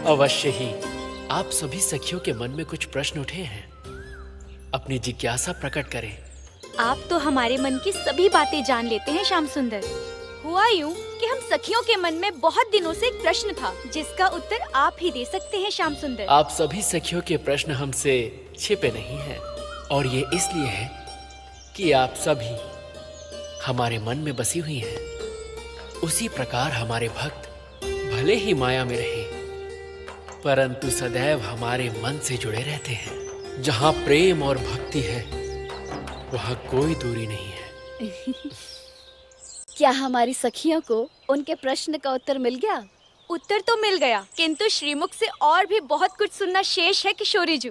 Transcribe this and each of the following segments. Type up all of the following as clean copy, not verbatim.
अवश्य ही आप सभी सखियों के मन में कुछ प्रश्न उठे हैं। अपनी जिज्ञासा प्रकट करें। आप तो हमारे मन की सभी बातें जान लेते हैं श्याम सुंदर। हुआ यूं कि हम सखियों के मन में बहुत दिनों से एक प्रश्न था जिसका उत्तर आप ही दे सकते हैं श्याम सुंदर। आप सभी सखियों के प्रश्न हमसे छिपे नहीं हैं और ये इसलिए है कि आप सभी हमारे मन में बसी हुई हैं। उसी प्रकार हमारे भक्त भले ही माया में रहे परंतु सदैव हमारे मन से जुड़े रहते हैं। जहाँ प्रेम और भक्ति है वहाँ कोई दूरी नहीं है। क्या हमारी सखियों को उनके प्रश्न का उत्तर मिल गया? उत्तर तो मिल गया, किंतु श्रीमुख से और भी बहुत कुछ सुनना शेष है किशोरी जी।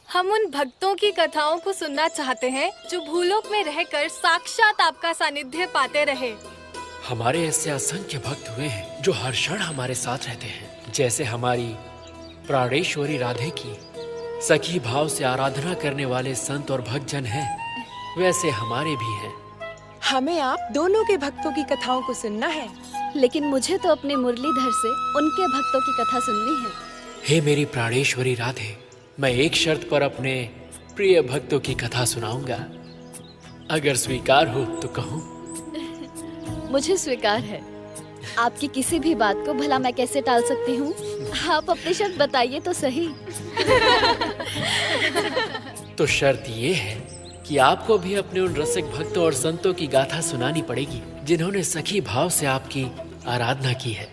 हम उन भक्तों की कथाओं को सुनना चाहते हैं जो भूलोक में रहकर साक्षात आपका सानिध्य पाते रहे। हमारे ऐसे असंख्य भक्त हुए हैं जो हर क्षण हमारे साथ रहते हैं। जैसे हमारी प्राणेश्वरी राधे की सखी भाव से आराधना करने वाले संत और भक्तजन हैं, वैसे हमारे भी हैं। हमें आप दोनों के भक्तों की कथाओं को सुनना है, लेकिन मुझे तो अपने मुरलीधर से उनके भक्तों की कथा सुननी है। हे मेरी प्राणेश्वरी राधे, मैं एक शर्त पर अपने प्रिय भक्तों की कथा सुनाऊंगा। अगर स्वीकार हो तो कहूँ। मुझे स्वीकार है। आपकी किसी भी बात को भला मैं कैसे टाल सकती हूँ? आप अपनी शर्त बताइए तो सही। तो शर्त ये है कि आपको भी अपने उन रसिक भक्तों और संतों की गाथा सुनानी पड़ेगी जिन्होंने सखी भाव से आपकी आराधना की है।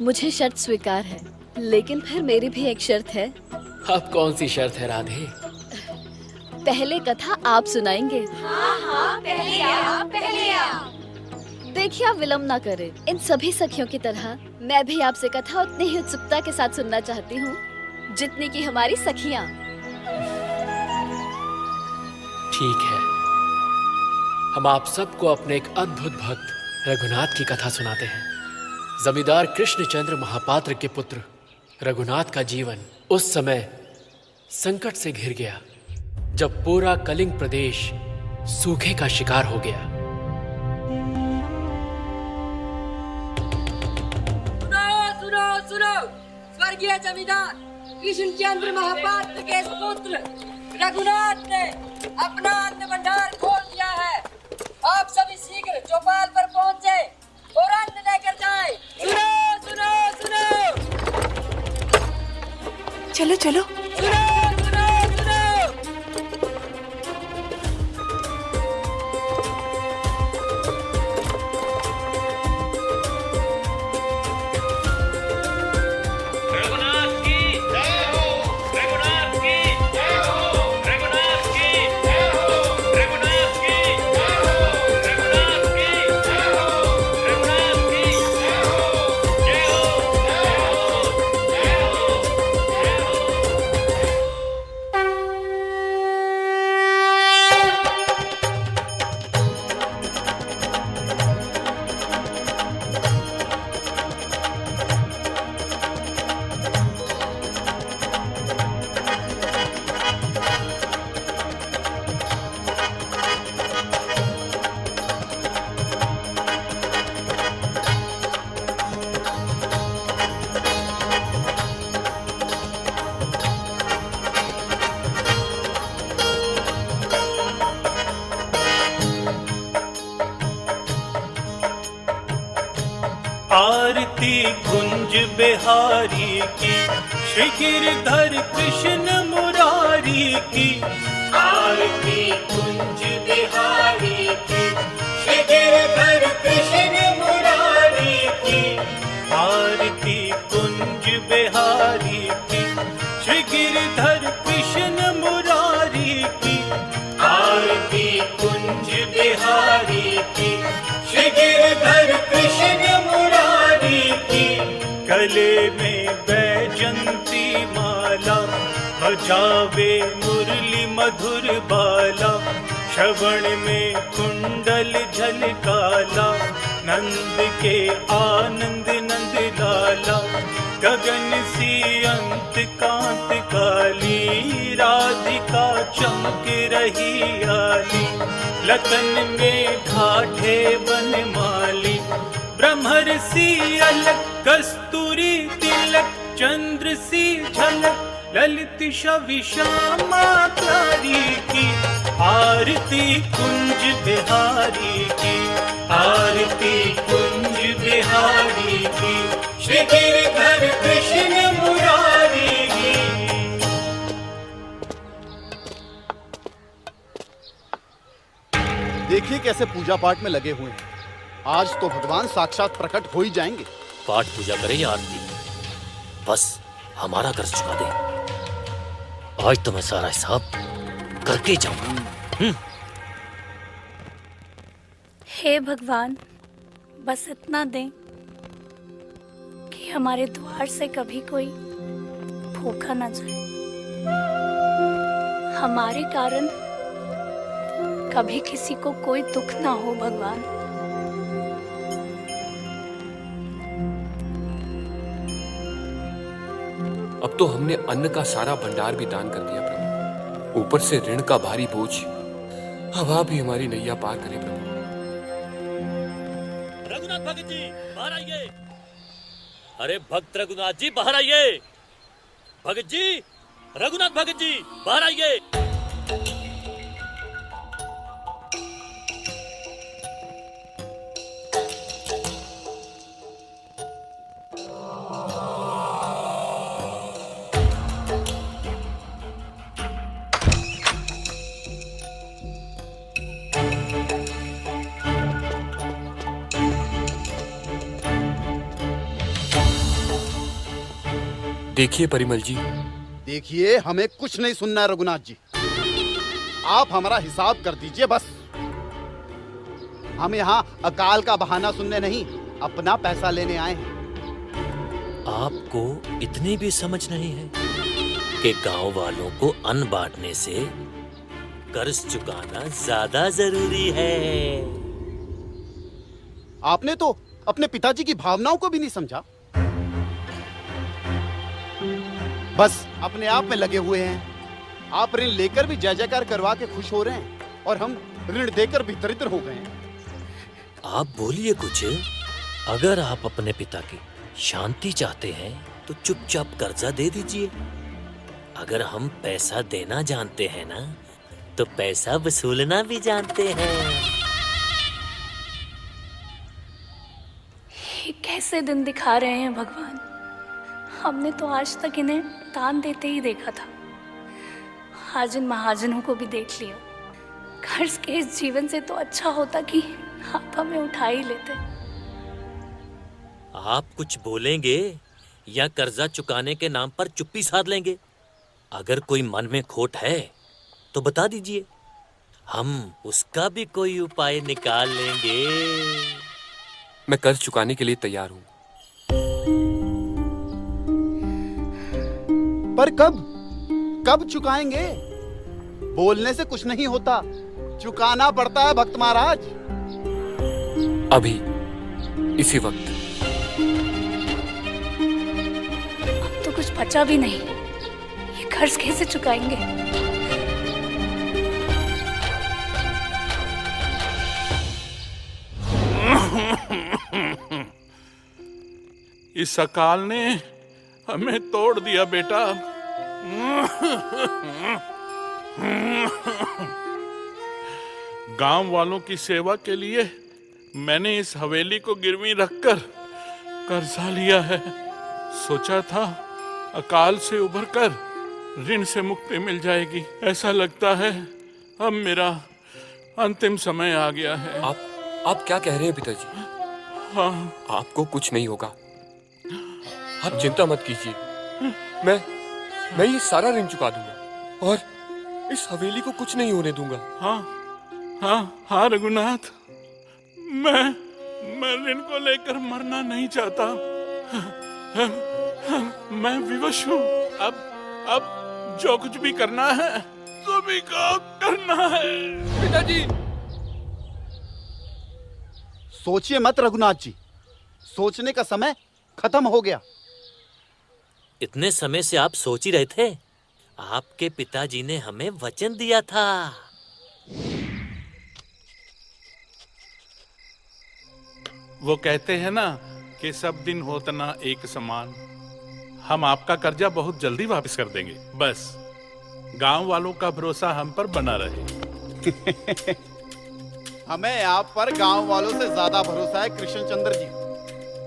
मुझे शर्त स्वीकार है, लेकिन फिर मेरी भी एक शर्त है। अब कौन सी शर्त है राधे? पहले कथा आप सुनाएंगे। हाँ, पहले आप। देखिए, आप विलम्ब ना करें। इन सभी सखियों की तरह मैं भी आपसे कथा उतनी ही उत्सुकता के साथ सुनना चाहती हूँ जितनी की हमारी सखियाँ। ठीक है, हम आप सबको अपने एक अद्भुत भक्त रघुनाथ की कथा सुनाते हैं। जमींदार कृष्णचंद्र महापात्र के पुत्र रघुनाथ का जीवन उस समय संकट से घिर गया जब पूरा कलिंग प्रदेश सूखे का शिकार हो गया। सुनो, स्वर्गीय जमींदार कृष्णचंद्र महापात्र के पुत्र रघुनाथ ने अपना अन्न भंडार खोल दिया है। आप सभी शीघ्र चौपाल पर पहुंचे और अन्न लेकर जाएं। सुनो। चलो चलो। सुनो। आरती कुंज बिहारी की, श्री गिरधर कृष्ण मुरारी की। आरती कुंज बिहारी की, श्री गिरधर कृष्ण मुरारी की। आरती कुंज बिहारी की, श्री गिरधर कृष्ण मुरारी की। आरती कुंज बिहारी की, श्री गिरधर कृष्ण मुरारी की। गले में बैजंती माला, बजावे मुरली मधुर बाला। श्रवण में कुंडल झलकाला, नंद के आनंद नंद लाला। गगन सी अंत कांत काली, राधिका चमक रही आली। लतन में घाटे बनमाली, ब्रह्मर्षि अलग कस्तूरी तिलक चंद्र सी झलक ललित छवि श्यामा प्यारी की, आरती कुंज बिहारी की, आरती कुंज बिहारी की, श्री गिरधर कृष्ण मुरारी की। देखिए कैसे पूजा पाठ में लगे हुए हैं। आज तो भगवान साक्षात प्रकट हो ही जाएंगे। पाठ पूजा करें या आरती, बस हमारा कर्ज चुका दे। आज तो मैं सारा हिसाब करके जाऊंगा। हे भगवान, बस इतना दें कि हमारे द्वार से कभी कोई भूखा ना जाए, हमारे कारण कभी किसी को कोई दुख ना हो भगवान। अब तो हमने अन्न का सारा भंडार भी दान कर दिया प्रभु, ऊपर से ऋण का भारी बोझ। अब आप ही हमारी नैया पार करें प्रभु। रघुनाथ भगत जी बाहर आइए। अरे भक्त रघुनाथ जी बाहर आइए। भगत जी, रघुनाथ भगत जी बाहर आइए। देखिए परिमल जी। देखिए, हमें कुछ नहीं सुनना है रघुनाथ जी। आप हमारा हिसाब कर दीजिए बस। हम यहाँ अकाल का बहाना सुनने नहीं, अपना पैसा लेने आए हैं। आपको इतनी भी समझ नहीं है कि गांव वालों को अन्न बांटने से कर्ज चुकाना ज्यादा जरूरी है। आपने तो अपने पिताजी की भावनाओं को भी नहीं समझा। बस अपने आप में लगे हुए हैं। आप ऋण लेकर भी जय जयकार करवा के खुश हो रहे हैं और हम ऋण देकर भी दरिद्र हो गए हैं। आप बोलिए कुछ। अगर आप अपने पिता की शांति चाहते हैं तो चुपचाप कर्जा दे दीजिए। अगर हम पैसा देना जानते हैं ना, तो पैसा वसूलना भी जानते हैं। ये कैसे दिन दिखा रहे हैं भगवान। हमने तो आज तक इन्हें दान देते ही देखा था, आज इन महाजनों को भी देख लिया। कर्ज के इस जीवन से तो अच्छा होता कि आप हमें उठा ही लेते। आप कुछ बोलेंगे या कर्जा चुकाने के नाम पर चुप्पी साध लेंगे? अगर कोई मन में खोट है तो बता दीजिए, हम उसका भी कोई उपाय निकाल लेंगे। मैं कर्ज चुकाने के लिए तैयार हूँ। पर कब चुकाएंगे? बोलने से कुछ नहीं होता, चुकाना पड़ता है भक्त महाराज। अभी, इसी वक्त। अब तो कुछ बचा भी नहीं, ये कर्ज कैसे चुकाएंगे? इस अकाल ने हमें तोड़ दिया बेटा। गांव वालों की सेवा के लिए मैंने इस हवेली को गिरवी रखकर कर्जा लिया है। सोचा था अकाल से उबरकर ऋण से मुक्ति मिल जाएगी। ऐसा लगता है अब मेरा अंतिम समय आ गया है। आप क्या कह रहे हैं पिताजी? हाँ, आपको कुछ नहीं होगा, आप चिंता मत कीजिए। मैं ये सारा ऋण चुका दूंगा और इस हवेली को कुछ नहीं होने दूंगा। हाँ रघुनाथ, मैं ऋण को लेकर मरना नहीं चाहता। मैं विवश हूँ। अब जो कुछ भी करना है सभी को करना है। पिताजी, सोचिए मत रघुनाथ जी, सोचने का समय खत्म हो गया। इतने समय से आप सोच ही रहे थे? आपके पिताजी ने हमें वचन दिया था। वो कहते हैं ना कि सब दिन होता ना एक समान। हम आपका कर्जा बहुत जल्दी वापस कर देंगे। बस गांव वालों का भरोसा हम पर बना रहे। हमें आप पर गांव वालों से ज्यादा भरोसा है कृष्णचंद्र जी,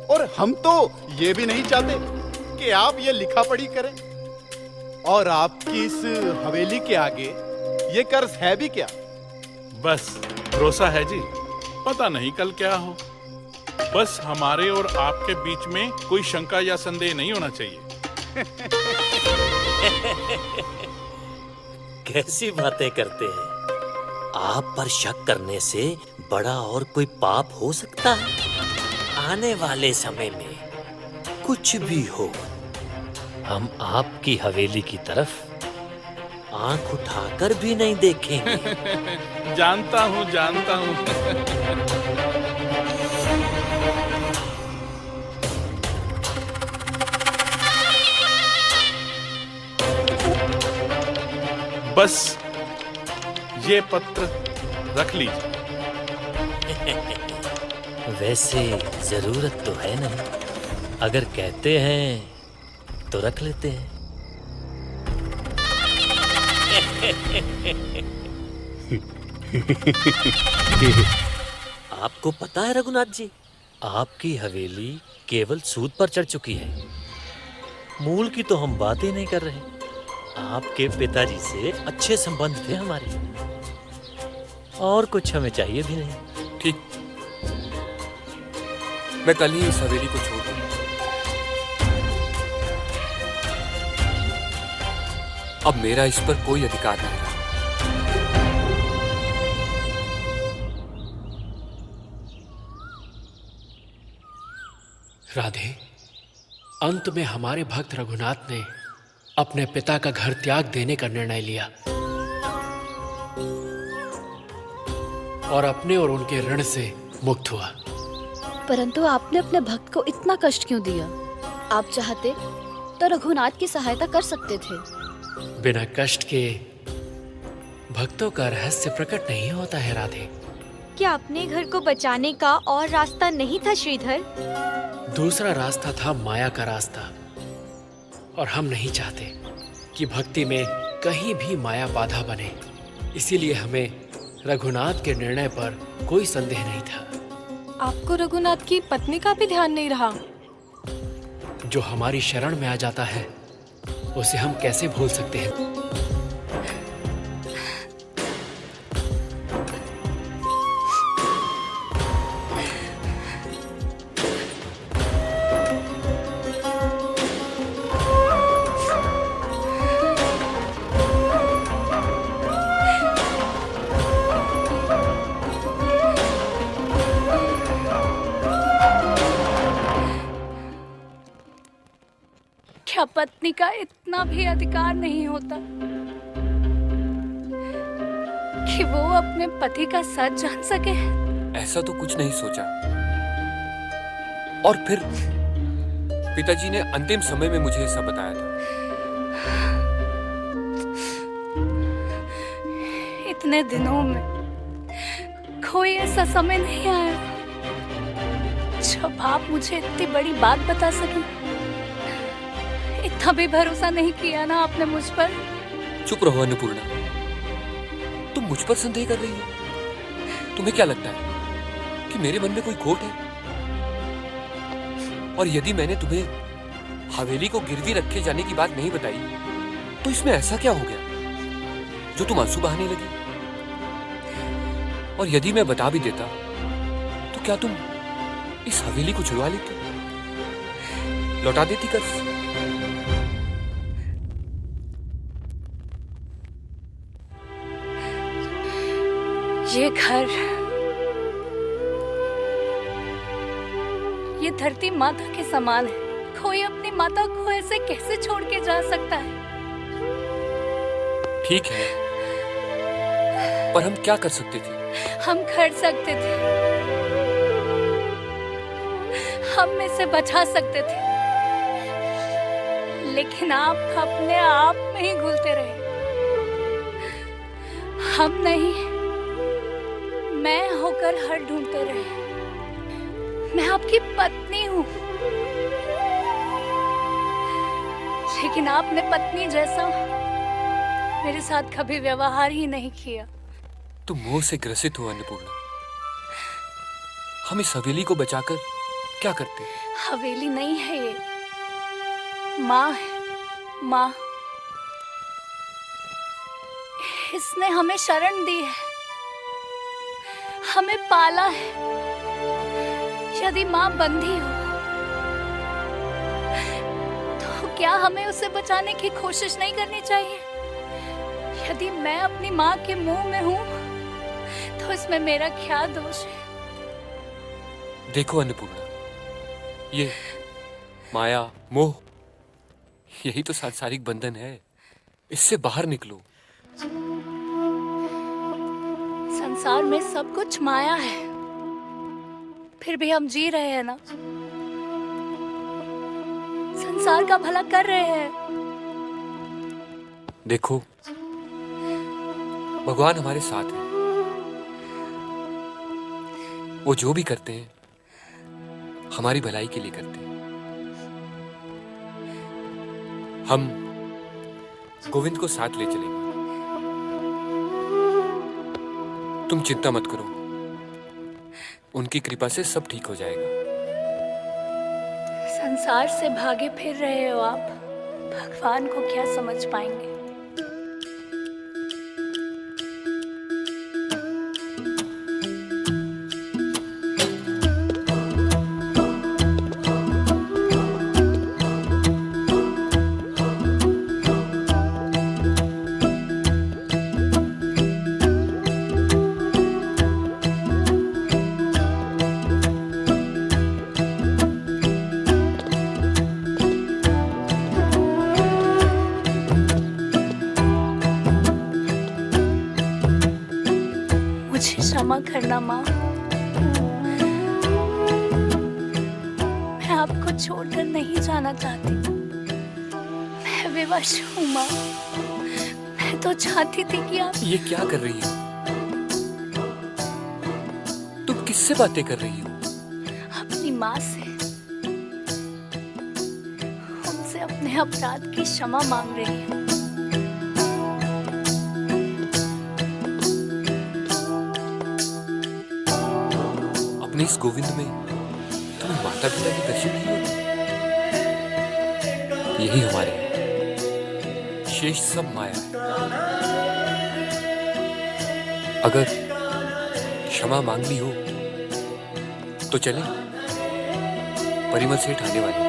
और हम तो ये भी नहीं चाहते कि आप ये लिखा पढ़ी करें। और आपकी इस हवेली के आगे ये कर्ज है भी क्या? बस भरोसा है जी, पता नहीं कल क्या हो। बस हमारे और आपके बीच में कोई शंका या संदेह नहीं होना चाहिए। कैसी बातें करते हैं? आप पर शक करने से बड़ा और कोई पाप हो सकता है? आने वाले समय में कुछ भी हो, हम आपकी हवेली की तरफ आंख उठाकर भी नहीं देखेंगे। जानता हूँ, जानता हूँ। बस ये पत्र रख लीजिए। वैसे जरूरत तो है नहीं, अगर कहते हैं तो रख लेते हैं। आपको पता है रघुनाथ जी, आपकी हवेली केवल सूद पर चढ़ चुकी है। मूल की तो हम बात ही नहीं कर रहे। आपके पिताजी से अच्छे संबंध थे हमारे, और कुछ हमें चाहिए भी नहीं। ठीक, मैं कल ही इस हवेली को छोड़ दूंगा। अब मेरा इस पर कोई अधिकार नहीं रहा। राधे, अंत में हमारे भक्त रघुनाथ ने अपने पिता का घर त्याग देने का निर्णय लिया और अपने और उनके ऋण से मुक्त हुआ। परंतु आपने अपने भक्त को इतना कष्ट क्यों दिया? आप चाहते तो रघुनाथ की सहायता कर सकते थे। बिना कष्ट के भक्तों का रहस्य प्रकट नहीं होता है राधे। क्या अपने घर को बचाने का और रास्ता नहीं था श्रीधर? दूसरा रास्ता था माया का रास्ता, और हम नहीं चाहते कि भक्ति में कहीं भी माया बाधा बने। इसीलिए हमें रघुनाथ के निर्णय पर कोई संदेह नहीं था। आपको रघुनाथ की पत्नी का भी ध्यान नहीं रहा? जो हमारी शरण में आ जाता है उसे हम कैसे भूल सकते हैं? क्या पत्नी का इतना भी अधिकार नहीं होता कि वो अपने पति का सच जान सके? ऐसा तो कुछ नहीं सोचा। और फिर पिताजी ने अंतिम समय में मुझे ऐसा बताया था। इतने दिनों में कोई ऐसा समय नहीं आया जब आप मुझे इतनी बड़ी बात बता सकी। इतना भी भरोसा नहीं किया ना आपने मुझ पर? चुप रहो अन्नपूर्णा, तुम मुझ पर संदेह कर रही हो। तुम्हें क्या लगता है कि मेरे मन में कोई खोट है? और यदि मैंने तुम्हें हवेली को गिरवी रखे जाने की बात नहीं बताई तो इसमें ऐसा क्या हो गया जो तुम आंसू बहाने लगी? और यदि मैं बता भी देता तो क्या तुम इस हवेली को छुड़वा लेती, लौटा देती कर्ज? ये घर, ये धरती माता के समान है। कोई अपनी माता को ऐसे कैसे छोड़ के जा सकता है? ठीक है, पर हम क्या कर सकते थे? हम कर सकते थे, हम में से बचा सकते थे, लेकिन आप अपने आप में ही घुलते रहे। हम नहीं, मैं होकर हर ढूंढते रहे। मैं आपकी पत्नी हूँ, लेकिन आपने पत्नी जैसा मेरे साथ कभी व्यवहार ही नहीं किया। तुम मोह से ग्रसित हो अन्नपूर्णा। हम इस हवेली को बचाकर क्या करते? हवेली नहीं है ये, माँ है, माँ। इसने हमें शरण दी है, हमें पाला है। यदि माँ बंधी हो तो क्या हमें उसे बचाने की कोशिश नहीं करनी चाहिए? यदि मैं अपनी माँ के मुंह में हूँ तो इसमें मेरा क्या दोष है? देखो अन्नपूर्णा, ये माया, मोह, यही तो सांसारिक बंधन है। इससे बाहर निकलो। संसार में सब कुछ माया है, फिर भी हम जी रहे हैं ना, संसार का भला कर रहे हैं। देखो, भगवान हमारे साथ है। वो जो भी करते हैं हमारी भलाई के लिए करते हैं। हम गोविंद को साथ ले चलेंगे। तुम चिंता मत करो, उनकी कृपा से सब ठीक हो जाएगा। संसार से भागे फिर रहे हो आप, भगवान को क्या समझ पाएंगे? क्षमा करना माँ, मैं आपको छोड़कर नहीं जाना चाहती। मैं विवश हूँ माँ। मैं तो चाहती थी कि आप। ये क्या कर रही हो? तुम किससे बातें कर रही हो? अपनी माँ से। उनसे अपने अपराध की क्षमा मांग रही हूँ। इस गोविंद में तुम्हें माता पिता के दर्शन नहीं होते? यही हमारे हैं। शेष सब माया है। अगर क्षमा मांग ली हो तो चलें, परिमल सेठ आने वाले हैं।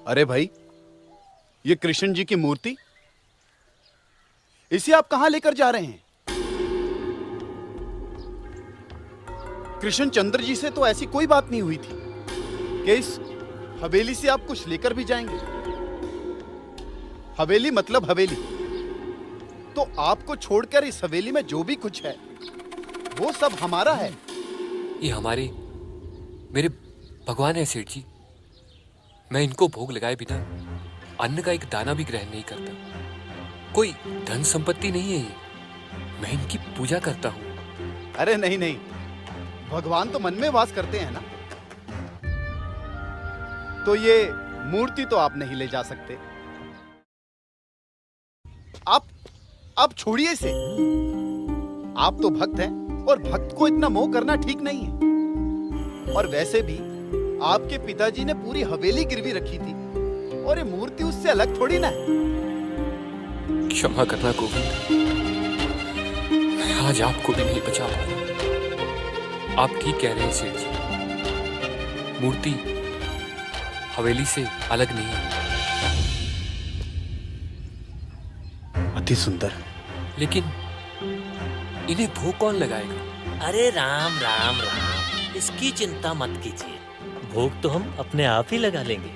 अरे भाई, ये कृष्ण जी की मूर्ति, इसे आप कहां लेकर जा रहे हैं? कृष्ण चंद्र जी से तो ऐसी कोई बात नहीं हुई थी कि इस हवेली से आप कुछ लेकर भी जाएंगे। हवेली मतलब हवेली, तो आपको छोड़कर इस हवेली में जो भी कुछ है वो सब हमारा है। ये हमारे मेरे भगवान है सेठ जी। मैं इनको भोग लगाए बिना अन्न का एक दाना भी ग्रहण नहीं करता। कोई धन संपत्ति नहीं है ये, मैं इनकी पूजा करता हूँ। अरे नहीं नहीं, भगवान तो मन में वास करते हैं ना, तो ये मूर्ति तो आप नहीं ले जा सकते। आप छोड़िए इसे। आप तो भक्त हैं और भक्त को इतना मोह करना ठीक नहीं है। और वैसे भी आपके पिताजी ने पूरी हवेली गिरवी रखी थी और ये मूर्ति उससे अलग थोड़ी ना है। क्षमा करना गोविंद, मैं आज आपको भी नहीं बचा पाया। आप ठीक कह रहे हैं सेठ जी, मूर्ति हवेली से अलग नहीं है। अति सुंदर, लेकिन इन्हें भोग कौन लगाएगा? अरे राम राम राम, इसकी चिंता मत कीजिए। भोग तो हम अपने आप ही लगा लेंगे।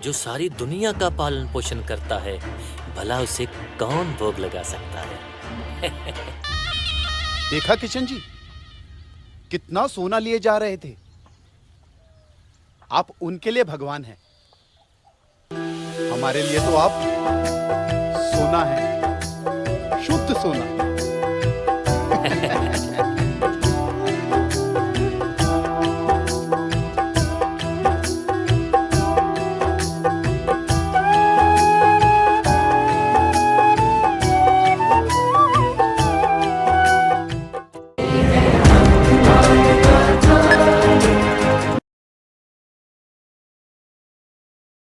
जो सारी दुनिया का पालन पोषण करता है, भला उसे कौन भोग लगा सकता है? देखा किशन जी, कितना सोना लिए जा रहे थे। आप उनके लिए भगवान हैं। हमारे लिए तो आप सोना है, शुद्ध सोना।